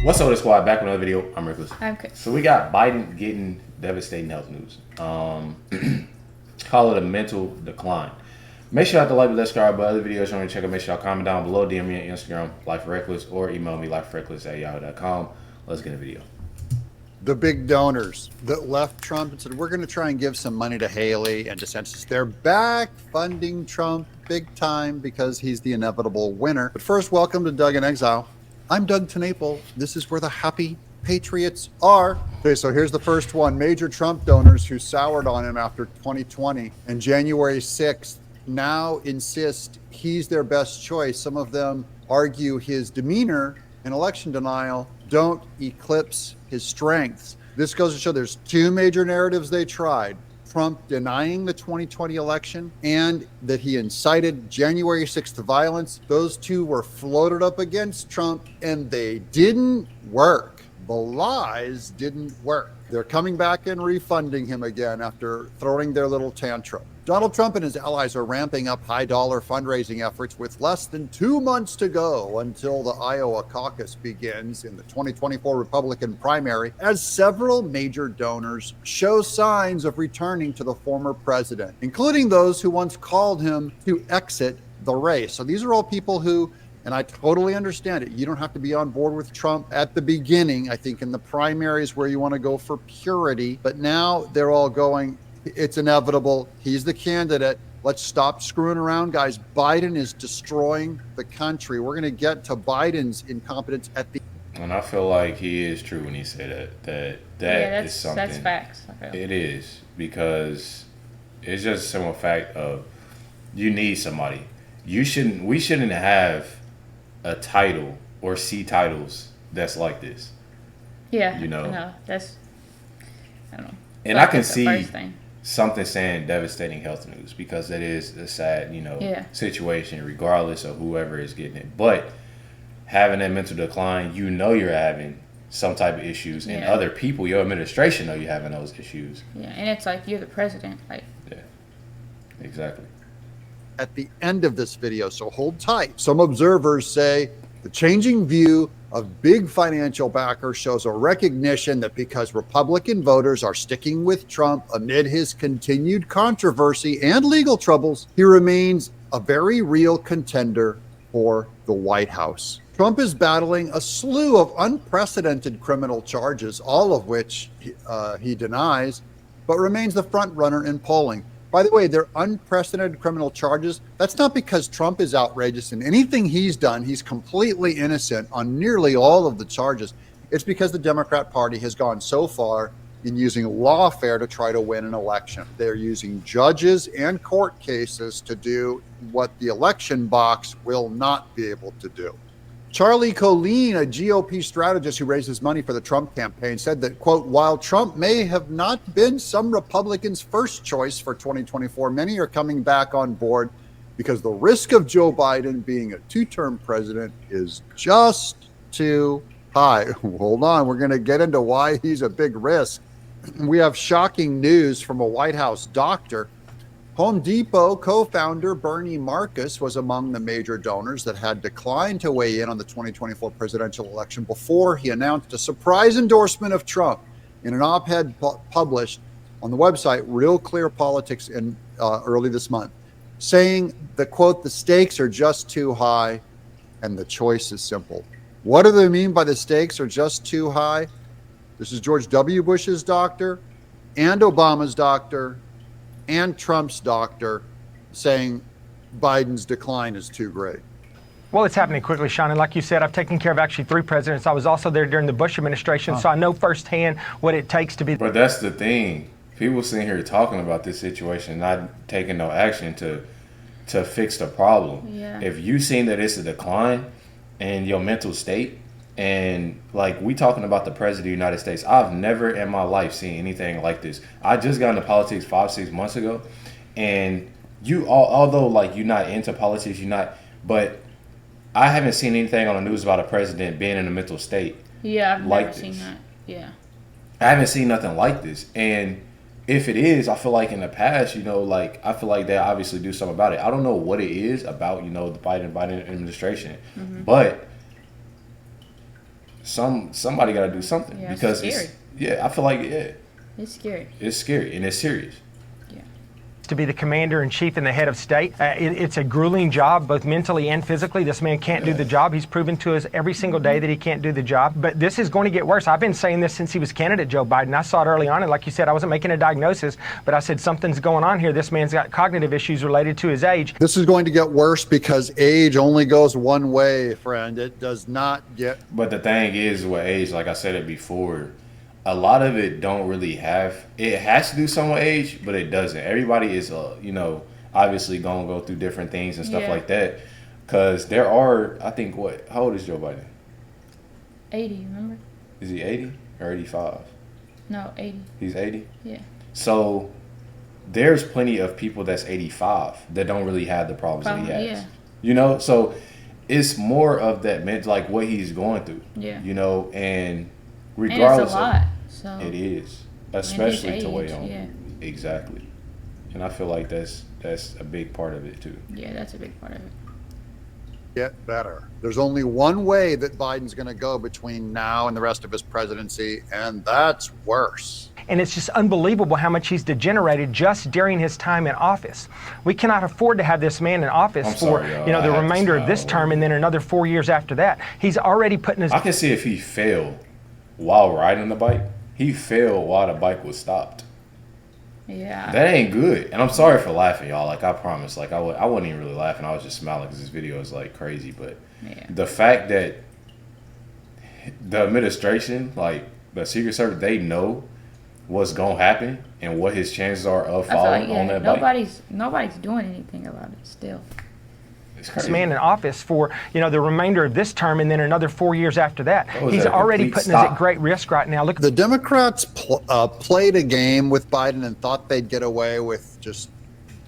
What's up, the squad? Back with another video. I'm Reckless. Okay. So we got Biden getting devastating health news. Call it a mental decline. Make sure you like, subscribe, but other videos you want to check out. Make sure y'all comment down below, DM me on Instagram, LifeWithRecklezz, or email me LifeWithRecklezz@yahoo.com. Let's get a video. The big donors that left Trump and said, we're going to try and give some money to Haley and DeSantis. They're back funding Trump big time because he's the inevitable winner. But first, welcome to Doug in Exile. I'm Doug TeNapel. This is where the happy patriots are. Okay, so here's the first one. Major Trump donors who soured on him after 2020 and January 6th now insist he's their best choice. Some of them argue his demeanor and election denial don't eclipse his strengths. This goes to show there's two major narratives they tried. Trump denying the 2020 election and that he incited January 6th violence. Those two were floated up against Trump and they didn't work. The lies didn't work. They're coming back and refunding him again after throwing their little tantrum. Donald Trump and his allies are ramping up high-dollar fundraising efforts with less than 2 months to go until the Iowa caucus begins in the 2024 Republican primary, as several major donors show signs of returning to the former president, including those who once called him to exit the race. So these are all people who, and I totally understand it, you don't have to be on board with Trump at the beginning. I think in the primaries where you want to go for purity, but now they're all going, it's inevitable. He's the candidate. Let's stop screwing around, guys. Biden is destroying the country. We're going to get to Biden's incompetence at the And I feel like he is true when he said that. That is something. That's facts. Okay. It is, because it's just a simple fact of you need somebody. We shouldn't have a title or see titles that's like this. Yeah. You know. No, that's, I don't know. And I can That's the see first thing. something saying devastating health news, because it is a sad, situation regardless of whoever is getting it. But having that mental decline, you're having some type of issues, and other people, your administration, know you're having those issues. Yeah, and it's like you're the president. Like. Yeah, exactly. At the end of this video, so hold tight. Some observers say the changing view of big financial backers shows a recognition that because Republican voters are sticking with Trump amid his continued controversy and legal troubles, he remains a very real contender for the White House. Trump is battling a slew of unprecedented criminal charges, all of which he denies, but remains the front runner in polling. By the way, they're unprecedented criminal charges. That's not because Trump is outrageous in anything he's done. He's completely innocent on nearly all of the charges. It's because the Democrat Party has gone so far in using lawfare to try to win an election. They're using judges and court cases to do what the election box will not be able to do. Charlie Colleen, a GOP strategist who raises money for the Trump campaign, said that, quote, while Trump may have not been some Republicans' first choice for 2024, many are coming back on board because the risk of Joe Biden being a two-term president is just too high. Hold on, we're going to get into why he's a big risk. We have shocking news from a White House doctor. Home Depot co-founder Bernie Marcus was among the major donors that had declined to weigh in on the 2024 presidential election before he announced a surprise endorsement of Trump in an op-ed published on the website Real Clear Politics in early this month, saying that, quote, the stakes are just too high and the choice is simple. What do they mean by the stakes are just too high? This is George W. Bush's doctor and Obama's doctor and Trump's doctor saying Biden's decline is too great. Well, it's happening quickly, Sean. And like you said, I've taken care of actually 3 presidents. I was also there during the Bush administration, so I know firsthand what it takes to be. But that's the thing. People sitting here talking about this situation, not taking no action to fix the problem. Yeah. If you seen that it's a decline in your mental state, and like we talking about the president of the United States, I've never in my life seen anything like this. I just got into politics 5-6 months ago, and although like you're not into politics, but I haven't seen anything on the news about a president being in a mental state. Yeah, I've like never seen that. Yeah. I haven't seen nothing like this, and if it is, I feel like in the past, I feel like they obviously do something about it. I don't know what it is about, the Biden administration, but somebody got to do something Yeah, it's because scary. I feel like It's scary. it's scary and it's serious. To be the commander in chief and the head of state. It's a grueling job, both mentally and physically. This man can't do the job. He's proven to us every single day that he can't do the job. But this is going to get worse. I've been saying this since he was candidate Joe Biden. I saw it early on, and like you said, I wasn't making a diagnosis, but I said something's going on here. This man's got cognitive issues related to his age. This is going to get worse because age only goes one way, friend. It does not get. But the thing is, with age, like I said it before, a lot of it don't really have. It has to do some with age, but it doesn't. Everybody is, obviously gonna go through different things and stuff like that. Because there are, I think, how old is Joe Biden? 80, remember? Is he 80 or 85? No, 80. He's 80? Yeah. So there's plenty of people that's 85 that don't really have the problems that he has. Yeah. So it's more of that, like what he's going through. Yeah. And regardless and it's a lot. So it is, especially to wait on. Yeah. Exactly. And I feel like that's a big part of it too. Yeah, that's a big part of it. Get better. There's only one way that Biden's going to go between now and the rest of his presidency, and that's worse. And it's just unbelievable how much he's degenerated just during his time in office. We cannot afford to have this man in office the remainder of this term and then another 4 years after that. He's already putting his... I can see if he failed while riding the bike. He failed while the bike was stopped. Yeah. That ain't good. And I'm sorry for laughing, y'all. Like, I promise. Like, I wasn't even really laughing. I was just smiling because this video is, like, crazy. But the fact that the administration, like, the Secret Service, they know what's going to happen and what his chances are of falling on that bike. Nobody's doing anything about it still. This man in office for the remainder of this term and then another 4 years after that. He's already putting us at great risk right now. Look, the Democrats played a game with Biden and thought they'd get away with just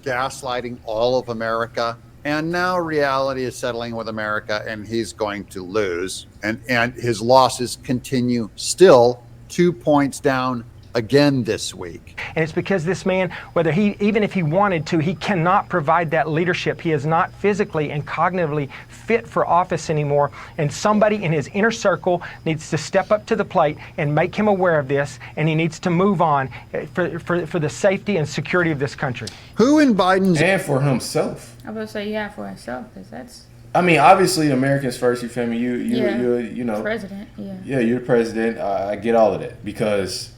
gaslighting all of America. And now reality is settling with America, and he's going to lose. And his losses continue still 2 points down again this week. And it's because this man, even if he wanted to, he cannot provide that leadership. He is not physically and cognitively fit for office anymore. And somebody in his inner circle needs to step up to the plate and make him aware of this. And he needs to move on for the safety and security of this country. Who in Biden's... And for himself. I was gonna say, for himself, because that's... I mean, obviously, Americans first. You feel me? You're president. Yeah. Yeah, you're the president. I get all of that because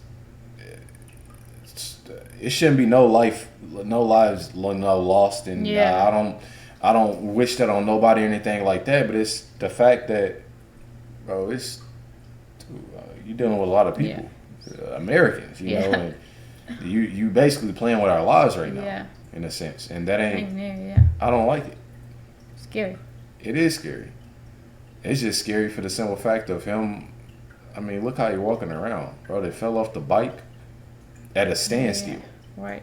it shouldn't be no lives lost, and I don't wish that on nobody or anything like that. But it's the fact that, bro, you're dealing with a lot of people, Americans, and you basically playing with our lives right now, in a sense, and that ain't. I don't like it. Scary. It is scary. It's just scary for the simple fact of him. I mean, look how you're walking around, bro. They fell off the bike at a standstill. Right.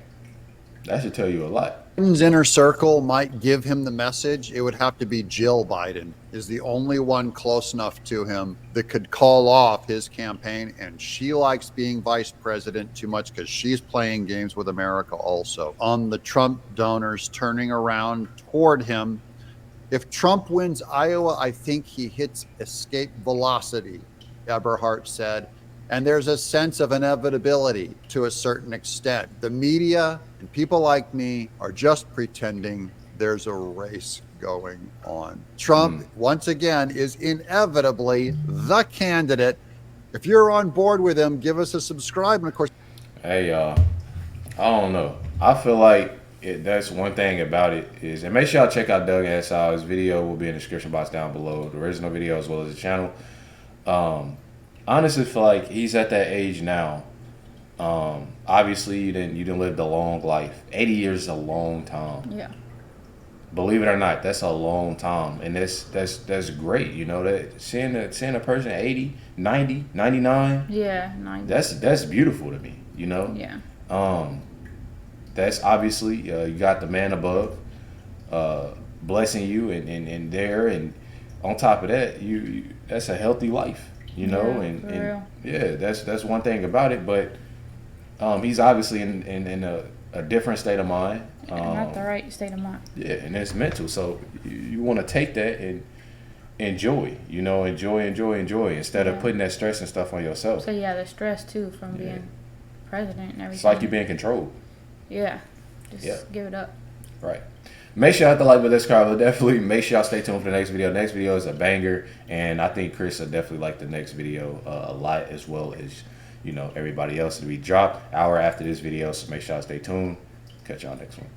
That should tell you a lot. Biden's inner circle might give him the message. It would have to be Jill Biden is the only one close enough to him that could call off his campaign. And she likes being vice president too much because she's playing games with America also. On the Trump donors turning around toward him, if Trump wins Iowa, I think he hits escape velocity, Eberhardt said. And there's a sense of inevitability to a certain extent. The media and people like me are just pretending there's a race going on. Trump, once again, is inevitably the candidate. If you're on board with him, give us a subscribe. And of course, hey, I don't know. I feel like that's one thing about it is, and make sure y'all check out Doug Ansau's video. Will be in the description box down below. The original video as well as the channel. Honestly feel like he's at that age now. Obviously you didn't live a long life. 80 years is a long time. Yeah. Believe it or not, that's a long time. And that's great, that seeing a person at 80, 90, 99. Yeah, 90. That's beautiful to me, Yeah. That's obviously you got the man above blessing you and there, and on top of that, you that's a healthy life. And that's one thing about it. But he's obviously in a different state of mind. Not the right state of mind. Yeah, and it's mental. So you want to take that and enjoy, you know, enjoy instead of Yeah. putting that stress and stuff on yourself. So yeah, the stress too from Yeah. being president and everything. It's like you're being controlled. Yeah. Just Yeah. give it up. Right. Make sure y'all hit the like button, subscribe, but definitely make sure y'all stay tuned for the next video. Next video is a banger, and I think Chris will definitely like the next video a lot, as well as, you know, everybody else. It'll be dropped hour after this video, so make sure y'all stay tuned. Catch y'all next one.